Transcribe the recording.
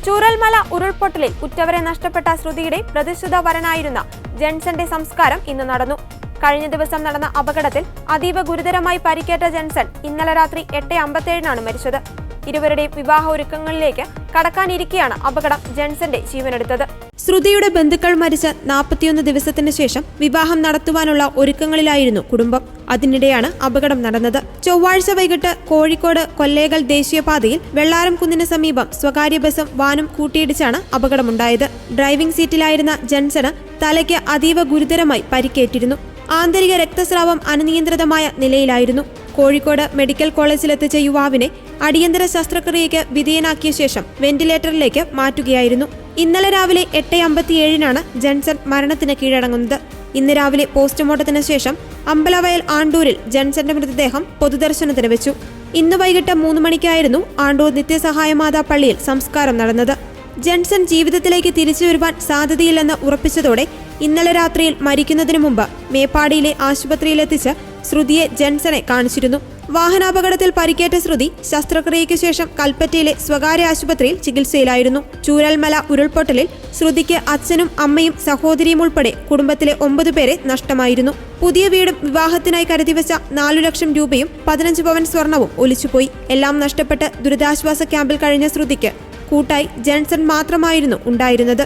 ചൂരൽമല ഉരുൾപൊട്ടലിൽ ഉറ്റവരെ നഷ്ടപ്പെട്ട ശ്രുതിയുടെ പ്രതിഷ്ഠിത വരനായിരുന്ന ജെൻസന്റെ സംസ്കാരം ഇന്ന് നടന്നു. കഴിഞ്ഞ ദിവസം നടന്ന അപകടത്തിൽ അതീവ ഗുരുതരമായി പരിക്കേറ്റ ജെൻസൺ ഇന്നലെ രാത്രി 8:57 മരിച്ചത്. ഇരുവരുടെയും വിവാഹ ഒരുക്കങ്ങളിലേക്ക് കടക്കാനിരിക്കെയാണ് അപകടം ജെൻസന്റെ ജീവനെടുത്തത്. ശ്രുതിയുടെ ബന്ധുക്കൾ മരിച്ച 41 ദിവസത്തിന് ശേഷം വിവാഹം നടത്തുവാനുള്ള ഒരുക്കങ്ങളിലായിരുന്നു കുടുംബം. അതിനിടെയാണ് അപകടം നടന്നത്. ചൊവ്വാഴ്ച വൈകിട്ട് കോഴിക്കോട് കൊല്ലേകൽ ദേശീയപാതയിൽ വെള്ളാരം കുന്നിന് സമീപം സ്വകാര്യ ബസും വാനും കൂട്ടിയിടിച്ചാണ് അപകടമുണ്ടായത്. ഡ്രൈവിംഗ് സീറ്റിലായിരുന്ന ജെൻസന് തലയ്ക്ക് അതീവ ഗുരുതരമായി പരിക്കേറ്റിരുന്നു. ആന്തരിക രക്തസ്രാവം അനിയന്ത്രിതമായ നിലയിലായിരുന്നു. കോഴിക്കോട് മെഡിക്കൽ കോളേജിലെത്തിച്ച യുവാവിനെ അടിയന്തര ശസ്ത്രക്രിയയ്ക്ക് വിധേയനാക്കിയ ശേഷം വെന്റിലേറ്ററിലേക്ക് മാറ്റുകയായിരുന്നു. ഇന്നലെ രാവിലെ 8:57 ജെൻസൺ മരണത്തിന് കീഴടങ്ങുന്നത്. ഇന്ന് രാവിലെ പോസ്റ്റ്മോർട്ടത്തിന് ശേഷം അമ്പലവയൽ ആണ്ടൂരിൽ ജെൻസന്റെ മൃതദേഹം പൊതുദർശനത്തിന് വെച്ചു. ഇന്ന് വൈകിട്ട് 3 മണിക്കായിരുന്നു ആണ്ടൂർ നിത്യസഹായമാതാ പള്ളിയിൽ സംസ്കാരം നടന്നത്. ജെൻസൺ ജീവിതത്തിലേക്ക് തിരിച്ചു വരുവാൻ സാധ്യതയില്ലെന്ന് ഉറപ്പിച്ചതോടെ ഇന്നലെ രാത്രിയിൽ മരിക്കുന്നതിനു മുമ്പ് മേപ്പാടിയിലെ ആശുപത്രിയിലെത്തിച്ച് ശ്രുതിയെ ജെൻസനെ കാണിച്ചിരുന്നു. വാഹനാപകടത്തിൽ പരിക്കേറ്റ ശ്രുതി ശസ്ത്രക്രിയയ്ക്കു ശേഷം കൽപ്പറ്റയിലെ സ്വകാര്യ ആശുപത്രിയിൽ ചികിത്സയിലായിരുന്നു. ചൂരൽമല ഉരുൾപൊട്ടലിൽ ശ്രുതിക്ക് അച്ഛനും അമ്മയും സഹോദരിയും ഉൾപ്പെടെ കുടുംബത്തിലെ 9 പേരെ നഷ്ടമായിരുന്നു. പുതിയ വീടും വിവാഹത്തിനായി കരുതിവെച്ച 4 ലക്ഷം രൂപയും 15 പവൻ സ്വർണവും ഒലിച്ചുപോയി. എല്ലാം നഷ്ടപ്പെട്ട് ദുരിതാശ്വാസ ക്യാമ്പിൽ കഴിഞ്ഞ ശ്രുതിക്ക് കൂട്ടായി ജെൻസൺ മാത്രമായിരുന്നു ഉണ്ടായിരുന്നത്.